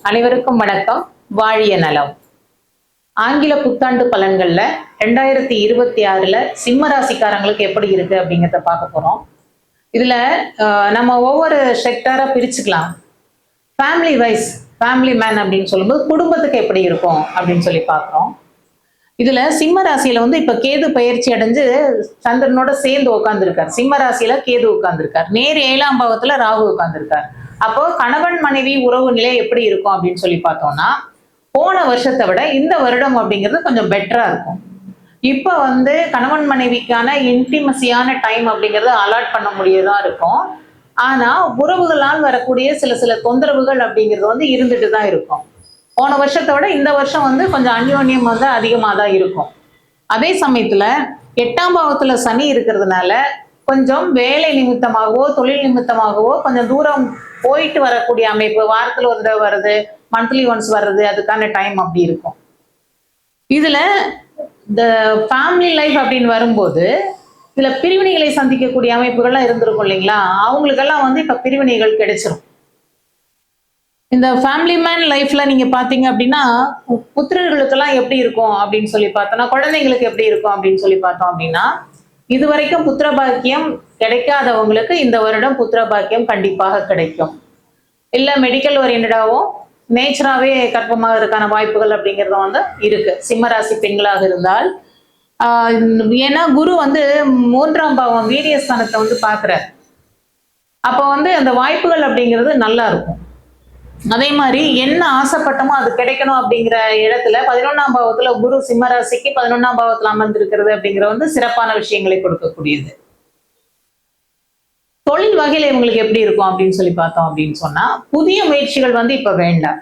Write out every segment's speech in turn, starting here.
அனைவருக்கும் வணக்கம். வாழிய நலம். ஆங்கில புத்தாண்டு பலன்கள்ல 2026ல சிம்ம ராசிக்காரங்களுக்கு எப்படி இருக்கு அப்படிங்கிறத பார்க்க போறோம். இதுல நம்ம ஒவ்வொரு செக்டாரா பிரிச்சுக்கலாம். ஃபேமிலி வைஸ், ஃபேமிலி மேன் அப்படின்னு சொல்லும்போது குடும்பத்துக்கு எப்படி இருக்கும் அப்படின்னு சொல்லி பார்க்குறோம். இதுல சிம்ம ராசியில வந்து இப்ப கேது பயிற்சி அடைஞ்சு சந்திரனோட சேர்ந்து உட்கார்ந்துருக்கார். சிம்ம ராசியில கேது உட்கார்ந்துருக்கார். நேர் 7ஆம் பாவத்துல ராகு உட்கார்ந்துருக்கார். அப்போ கணவன் மனைவி உறவு நிலை எப்படி இருக்கும் அப்படின்னு சொல்லி பார்த்தோம்னா, போன வருஷத்தை விட இந்த வருடம் அப்படிங்கிறது கொஞ்சம் பெட்டரா இருக்கும். இப்ப வந்து கணவன் மனைவிக்கான இன்டிமசியான டைம் அப்படிங்கறது அலாட் பண்ண முடியதா இருக்கும். ஆனா உறவுகளால் வரக்கூடிய சில சில தொந்தரவுகள் அப்படிங்கிறது வந்து இருந்துட்டு தான் இருக்கும். போன வருஷத்தை விட இந்த வருஷம் வந்து கொஞ்சம் அந்யோன்யம் வந்து அதிகமாக தான் இருக்கும். அதே சமயத்துல 8ஆம் பாவத்துல சனி இருக்கிறதுனால கொஞ்சம் வேலை நிமித்தமாகவோ தொழில் நிமித்தமாகவோ கொஞ்சம் தூரம் போயிட்டு வரக்கூடிய அமைப்பு, வாரத்துல ஒரு தடவை வருது, மந்த்லி ஒன்ஸ் வர்றது, அதுக்கான டைம் அப்படி இருக்கும். இதுல இந்த ஃபேமிலி லைஃப் அப்படின்னு வரும்போது இதுல பிரிவினைகளை சந்திக்கக்கூடிய அமைப்புகள்லாம் இருந்திருக்கும் இல்லைங்களா? அவங்களுக்கெல்லாம் வந்து இப்ப பிரிவினைகள் கிடைச்சிரும். இந்த ஃபேமிலி மேன் லைஃப்ல நீங்க பாத்தீங்க அப்படின்னா புத்திரர்களுக்கெல்லாம் எப்படி இருக்கும் அப்படின்னு சொல்லி பார்த்தோம்னா, குழந்தைங்களுக்கு எப்படி இருக்கும் அப்படின்னு சொல்லி பார்த்தோம் அப்படின்னா, இதுவரைக்கும் புத்திர பாக்கியம் கிடைக்காதவங்களுக்கு இந்த வருடம் புத்திர பாக்கியம் கண்டிப்பாக கிடைக்கும். இல்ல மெடிக்கல் ஓரியன்டாவும் நேச்சராகவே கர்ப்பமாகறதுக்கான வாய்ப்புகள் அப்படிங்கிறது வந்து இருக்கு சிம்மராசி பெண்களாக இருந்தால். ஏன்னா குரு வந்து 3ஆம் பாவம் வீரியஸ்தானத்தை வந்து பாக்குறார். அப்ப வந்து அந்த வாய்ப்புகள் அப்படிங்கிறது நல்லா இருக்கும். அதே மாதிரி என்ன ஆசைப்பட்டமோ அது கிடைக்கணும் அப்படிங்கிற இடத்துல 11ஆம் பாவத்துல குரு சிம்மராசிக்கு 11ஆம் பாவத்துல அமர்ந்திருக்கிறது அப்படிங்கிறது வந்து சிறப்பான விஷயங்களை கொடுக்கக்கூடியது. தொழில் வகையில இவங்களுக்கு எப்படி இருக்கும் அப்படின்னு சொல்லி பார்த்தோம் அப்படின்னு சொன்னா, புதிய முயற்சிகள் வந்து இப்ப வேண்டாம்.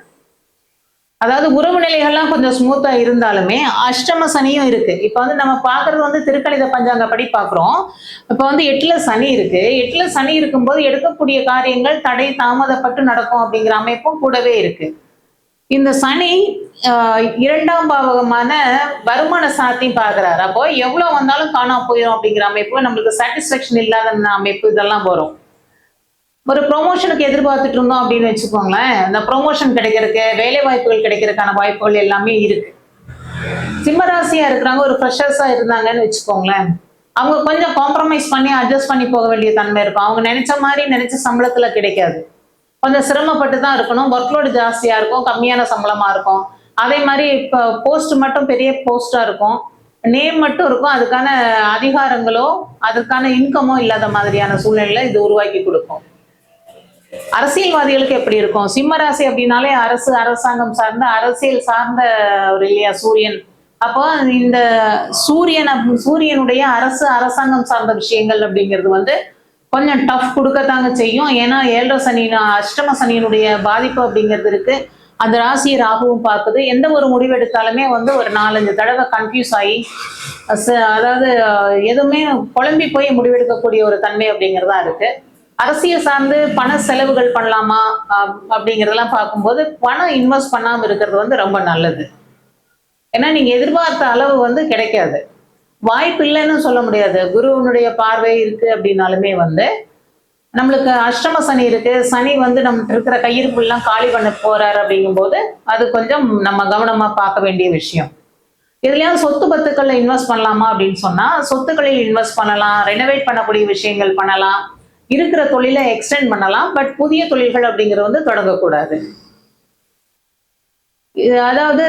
அதாவது உறவு நிலைகள்லாம் கொஞ்சம் ஸ்மூத்தா இருந்தாலுமே அஷ்டம சனியும் இருக்கு. இப்ப வந்து நம்ம பாக்குறது வந்து திருக்கணித பஞ்சாங்கப்படி பாக்குறோம். இப்ப வந்து 8ல சனி இருக்கு. 8ல சனி இருக்கும்போது எடுக்கக்கூடிய காரியங்கள் தடை தாமதப்பட்டு நடக்கும் அப்படிங்கிற அமைப்பும் கூடவே இருக்கு. இந்த சனி 2ஆம் பாவகமான வருமான ஸ்தானத்தையும் பாக்குறாரு. அப்போ எவ்வளவு வந்தாலும் காணாம போயிடும் அப்படிங்கிற அமைப்பு, நம்மளுக்கு சாட்டிஸ்பேக்ஷன் இல்லாத அமைப்பு இதெல்லாம் வரும். ஒரு ப்ரொமோஷனுக்கு எதிர்பார்த்துட்டு இருந்தோம் அப்படின்னு வச்சுக்கோங்களேன், இந்த ப்ரொமோஷன் கிடைக்கிறதுக்கு, வேலை வாய்ப்புகள் கிடைக்கிறதுக்கான வாய்ப்புகள் எல்லாமே இருக்கு. சிம்மராசியா இருக்கிறாங்க, ஒரு ஃப்ரெஷர்ஸா இருந்தாங்கன்னு வச்சுக்கோங்களேன், அவங்க கொஞ்சம் காம்ப்ரமைஸ் பண்ணி அட்ஜஸ்ட் பண்ணி போக வேண்டிய தன்மை இருக்கும். அவங்க நினைச்ச மாதிரி நினைச்ச சம்பளத்துல கிடைக்காது. கொஞ்சம் சிரமப்பட்டு தான் இருக்கணும். ஒர்க்லோடு ஜாஸ்தியா இருக்கும், கம்மியான சம்பளமா இருக்கும். அதே மாதிரி இப்போ போஸ்ட் மட்டும் பெரிய போஸ்டா இருக்கும், நேம் மட்டும் இருக்கும், அதுக்கான அதிகாரங்களோ அதுக்கான இன்கமோ இல்லாத மாதிரியான சூழ்நிலை இது உருவாக்கி கொடுக்கும். அரசியல்வாதிகளுக்கு எப்படி இருக்கும்? சிம்மராசி அப்படின்னாலே அரசு, அரசாங்கம் சார்ந்த அரசியல் சார்ந்த ஒரு இல்லையா சூரியன். அப்போ இந்த சூரியனுடைய அரசு அரசாங்கம் சார்ந்த விஷயங்கள் அப்படிங்கிறது வந்து கொஞ்சம் டஃப் கொடுக்கத்தாங்க செய்யும். ஏன்னா 7 சனி அஷ்டம சனியினுடைய பாதிப்பு அப்படிங்கிறது இருக்கு. அந்த ராசியை ராகுவும் பார்க்குது. எந்த ஒரு முடிவு எடுத்தாலுமே வந்து ஒரு 4-5 தடவை கன்ஃபியூஸ் ஆகி அதாவது எதுவுமே குழம்பி போய் முடிவெடுக்கக்கூடிய ஒரு தன்மை அப்படிங்கிறதா இருக்கு. அரசியல் சார்ந்து பண செலவுகள் பண்ணலாமா அப்படிங்கிறதெல்லாம் பார்க்கும்போது பணம் இன்வெஸ்ட் பண்ணாம இருக்கிறது வந்து ரொம்ப நல்லது. ஏன்னா நீங்க எதிர்பார்த்த அளவு வந்து கிடைக்காது. வாய்ப்பு இல்லைன்னு சொல்ல முடியாது. குருவனுடைய பார்வை இருக்கு அப்படின்னாலுமே வந்து நம்மளுக்கு அஷ்டம சனி இருக்கு. சனி வந்து நம்ம இருக்கிற கையிருப்பு எல்லாம் காலி பண்ண போறாரு அப்படிங்கும்போது அது கொஞ்சம் நம்ம கவனமா பார்க்க வேண்டிய விஷயம். இதுலயாவது சொத்து பத்துக்கள்ல இன்வெஸ்ட் பண்ணலாமா அப்படின்னு சொன்னா சொத்துக்களில் இன்வெஸ்ட் பண்ணலாம், ரெனோவேட் பண்ணக்கூடிய விஷயங்கள் பண்ணலாம், இருக்கிற தொழிலை எக்ஸ்டெண்ட் பண்ணலாம். பட் புதிய தொழில்கள் அப்படிங்கிறது வந்து தொடங்கக்கூடாது. அதாவது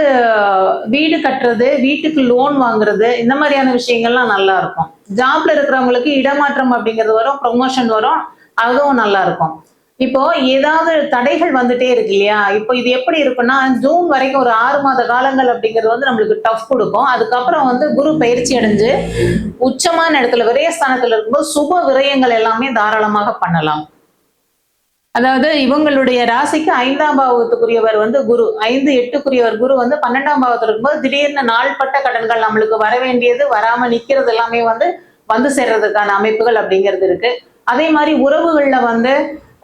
வீடு கட்டுறது, வீட்டுக்கு லோன் வாங்குறது, இந்த மாதிரியான விஷயங்கள்லாம் நல்லா இருக்கும். ஜாப்ல இருக்கிறவங்களுக்கு இடமாற்றம் அப்படிங்கிறது வரும், ப்ரொமோஷன் வரும், அதுவும் நல்லா இருக்கும். இப்போ ஏதாவது தடைகள் வந்துட்டே இருக்கு இல்லையா? இப்போ இது எப்படி இருக்குன்னா ஜூன் வரைக்கும் ஒரு 6 மாத காலங்கள் அப்படிங்கிறது வந்து நம்மளுக்கு டஃப் கொடுக்கும். அதுக்கப்புறம் வந்து குரு பயிற்சி அடைஞ்சு உச்சமான இடத்துல விரயஸ்தானத்துல இருக்கும்போது சுப விரயங்கள் எல்லாமே தாராளமாக பண்ணலாம். அதாவது இவங்களுடைய ராசிக்கு 5ஆம் பாவத்துக்குரியவர் வந்து குரு, 5, 8க்குரியவர் குரு வந்து 12ஆம் பாவத்துல இருக்கும்போது திடீர்னு நாள்பட்ட கடன்கள் நம்மளுக்கு வர வேண்டியது வராம நிக்கிறது எல்லாமே வந்து சேர்றதுக்கான அமைப்புகள் அப்படிங்கிறது இருக்கு. அதே மாதிரி உறவுகள்ல வந்து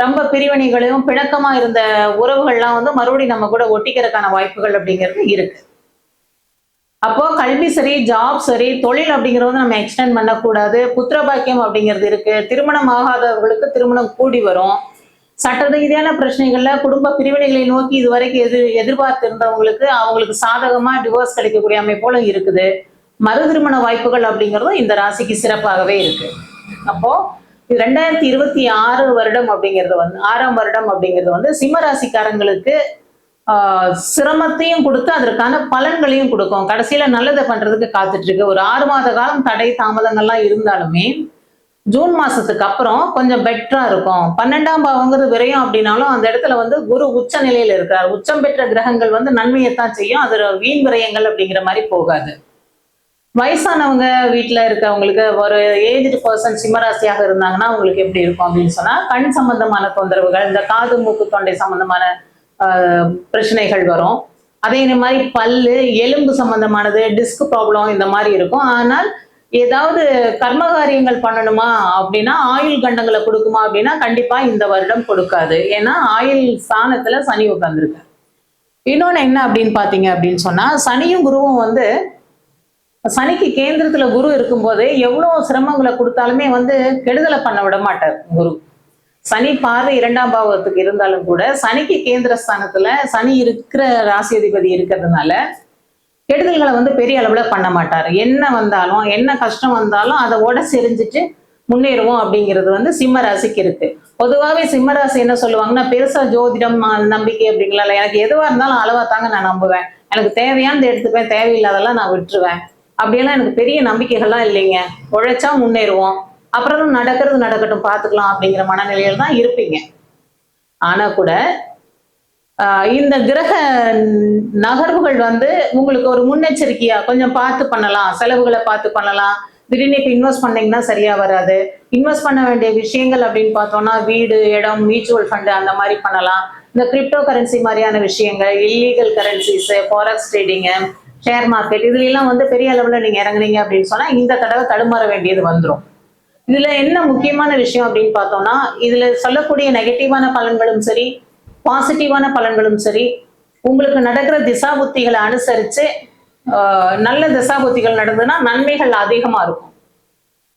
ரொம்ப பிரிவினைகளையும் பிணக்கமா இருந்த உறவுகள்லாம் வந்து மறுபடியும் நம்ம கூட ஒட்டிக்கிறதுக்கான வாய்ப்புகள் அப்படிங்கிறது இருக்கு. அப்போ கல்வி சரி, ஜாப் சரி, தொழில் அப்படிங்கிறது நம்ம எக்ஸ்டெண்ட் பண்ணக்கூடாது. புத்திர பாக்கியம் அப்படிங்கிறது இருக்கு. திருமணம் ஆகாதவர்களுக்கு திருமணம் கூடி வரும். சட்ட ரீதியான பிரச்சனைகள்ல குடும்ப பிரிவினைகளை நோக்கி இதுவரைக்கும் எதிர்பார்த்து இருந்தவங்களுக்கு அவங்களுக்கு சாதகமா டிவோர்ஸ் கிடைக்கக்கூடிய அமைப்போல இருக்குது. மறு திருமண வாய்ப்புகள் அப்படிங்கிறதும் இந்த ராசிக்கு சிறப்பாகவே இருக்கு. அப்போ 2026 வருடம் அப்படிங்கிறது வந்து 6ஆம் வருடம் அப்படிங்கிறது வந்து சிம்ம ராசிக்காரங்களுக்கு சிரமத்தையும் கொடுத்து அதற்கான பலன்களையும் கொடுக்கும். கடைசியில நல்லதை பண்றதுக்கு காத்துட்டு இருக்கு. ஒரு 6 மாத காலம் தடை தாமதங்கள்லாம் இருந்தாலுமே ஜூன் மாசத்துக்கு அப்புறம் கொஞ்சம் பெட்டரா இருக்கும். 12ஆம் பாவங்கிறது விரயம் அப்படின்னாலும் அந்த இடத்துல வந்து குரு உச்ச நிலையில இருக்கார். உச்சம் பெற்ற கிரகங்கள் வந்து நன்மையைத்தான் செய்யும். அது வீண் விரயங்கள் அப்படிங்கிற மாதிரி போகாது. வயசானவங்க வீட்டுல இருக்கவங்களுக்கு ஒரு ஏஜ்டு பர்சன் சிம்மராசியாக இருந்தாங்கன்னா அவங்களுக்கு எப்படி இருக்கும் அப்படின்னு சொன்னா கண் சம்பந்தமான தொந்தரவுகள், இந்த காது மூக்கு தொண்டை சம்பந்தமான பிரச்சனைகள் வரும். அதே மாதிரி பல்லு எலும்பு சம்பந்தமானது டிஸ்க் ப்ராப்ளம் இந்த மாதிரி இருக்கும். ஆனால் ஏதாவது கர்மகாரியங்கள் பண்ணணுமா அப்படின்னா ஆயுள் கண்டங்களை கொடுக்குமா அப்படின்னா கண்டிப்பா இந்த வருடம் கொடுக்காது. ஏன்னா ஆயுள் ஸ்தானத்துல சனி உட்கார்ந்துருக்கு. இன்னொன்னு என்ன அப்படின்னு பாத்தீங்க அப்படின்னு சொன்னா சனியும் குருவும் வந்து சனிக்கு கேந்திரத்துல குரு இருக்கும்போது எவ்வளவு சிரமங்களை கொடுத்தாலுமே வந்து கெடுதலை பண்ண விட மாட்டார் குரு. சனி பார்வை 2ஆம் பாவத்துக்கு இருந்தாலும் கூட சனிக்கு கேந்திர ஸ்தானத்துல சனி இருக்கிற ராசி அதிபதி இருக்கிறதுனால கெடுதல்களை வந்து பெரிய அளவுல பண்ண மாட்டார். என்ன வந்தாலும் என்ன கஷ்டம் வந்தாலும் அதை செறிஞ்சிட்டு முன்னேறுவோம் அப்படிங்கிறது வந்து சிம்ம ராசிக்கு இருக்கு. பொதுவாகவே சிம்ம ராசி என்ன சொல்லுவாங்கன்னா பெருசா ஜோதிடம் நம்பிக்கை அப்படிங்களா, எனக்கு எதுவா இருந்தாலும் அளவா தாங்க நான் நம்புவேன், எனக்கு தேவையானது எடுத்துப்பேன், தேவையில்லாதெல்லாம் நான் விட்டுருவேன், அப்படியெல்லாம் எனக்கு பெரிய நம்பிக்கைகள்லாம் இல்லைங்க, உழைச்சா முன்னேறுவோம், அப்புறம் நடக்கிறது நடக்கட்டும் பார்த்துக்கலாம் அப்படிங்கிற மனநிலையில தான் இருப்பீங்க. ஆனா கூட இந்த கிரக நகர்வுகள் வந்து உங்களுக்கு ஒரு முன்னெச்சரிக்கையா கொஞ்சம் பார்த்து பண்ணலாம், செலவுகளை பார்த்து பண்ணலாம். திடீர்னு இப்ப இன்வெஸ்ட் பண்ணீங்கன்னா சரியா வராது. இன்வெஸ்ட் பண்ண வேண்டிய விஷயங்கள் அப்படின்னு பார்த்தோம்னா வீடு, இடம், மியூச்சுவல் ஃபண்டு அந்த மாதிரி பண்ணலாம். இந்த கிரிப்டோ கரன்சி மாதிரியான விஷயங்கள், illegal currencies, forex trading, share market இதுல எல்லாம் வந்து பெரிய அளவுல நீங்க இறங்குனீங்க அப்படின்னு சொன்னா இந்த தடவை தடுமாற வேண்டியது வந்துடும். இதுல என்ன முக்கியமான விஷயம் அப்படின்னு பார்த்தோம்னா இதுல சொல்லக்கூடிய நெகட்டிவான பலன்களும் சரி பாசிட்டிவான பலன்களும் சரி உங்களுக்கு நடக்கிற திசா புத்திகளை அனுசரிச்சு நல்ல திசா புத்திகள் நடந்ததுன்னா நன்மைகள் அதிகமா இருக்கும்.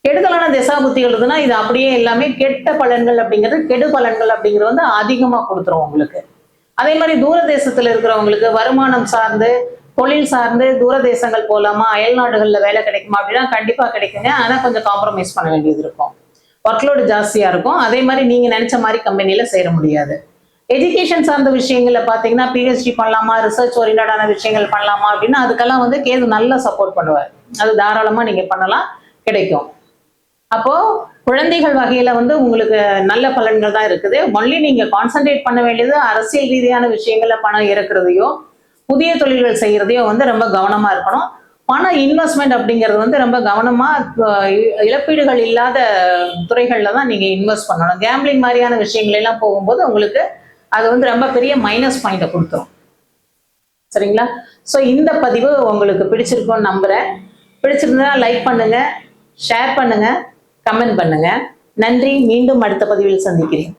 கெடுதலான திசா புத்திகள் இருந்ததுன்னா இது அப்படியே எல்லாமே கெட்ட பலன்கள் அப்படிங்கிறது கெடு பலன்கள் அப்படிங்கிறது வந்து அதிகமா கொடுத்துரும் உங்களுக்கு. அதே மாதிரி தூர தேசத்துல இருக்கிறவங்களுக்கு வருமானம் சார்ந்து தொழில் சார்ந்து தூர தேசங்கள் போலாமா, அயல் நாடுகள்ல வேலை கிடைக்குமா அப்படின்னா கண்டிப்பா கிடைக்குங்க. ஆனா கொஞ்சம் காம்ப்ரமைஸ் பண்ண வேண்டியது இருக்கும், ஒர்க்லோடு ஜாஸ்தியா இருக்கும். அதே மாதிரி நீங்க நினைச்ச மாதிரி கம்பெனில சேர முடியாது. எஜுகேஷன் சார்ந்த விஷயங்கள்ல பாத்தீங்கன்னா பிஹெச்டி பண்ணலாமா, ரிசர்ச் ஓரியன்டான விஷயங்கள் பண்ணலாமா அப்படின்னா அதுக்கெல்லாம் வந்து கேது நல்லா சப்போர்ட் பண்ணுவார். அது தாராளமா நீங்க பண்ணலாம், கிடைக்கும். அப்போ குழந்தைகள் வகையில வந்து உங்களுக்கு நல்ல பலன்கள் தான் இருக்குது. ஒன்லி நீங்க கான்சென்ட்ரேட் பண்ண வேண்டியது அரசியல் ரீதியான விஷயங்கள்ல பணம் இறக்குறதையோ புதிய தொழில்கள் செய்யறதையோ வந்து ரொம்ப கவனமா இருக்கணும். பண இன்வெஸ்ட்மெண்ட் அப்படிங்கிறது வந்து ரொம்ப கவனமா இழப்பீடுகள் இல்லாத துறைகள்ல தான் நீங்க இன்வெஸ்ட் பண்ணணும். கேம்பிளிங் மாதிரியான விஷயங்கள் எல்லாம் போகும்போது உங்களுக்கு அது வந்து ரொம்ப பெரிய மைனஸ் பாயிண்ட கொடுத்துரும். சரிங்களா? ஸோ இந்த பதிவு உங்களுக்கு பிடிச்சிருக்கும்னு நம்புறேன். பிடிச்சிருந்தா லைக் பண்ணுங்க, ஷேர் பண்ணுங்க, கமெண்ட் பண்ணுங்க. நன்றி. மீண்டும் அடுத்த பதிவில் சந்திக்கிறேன்.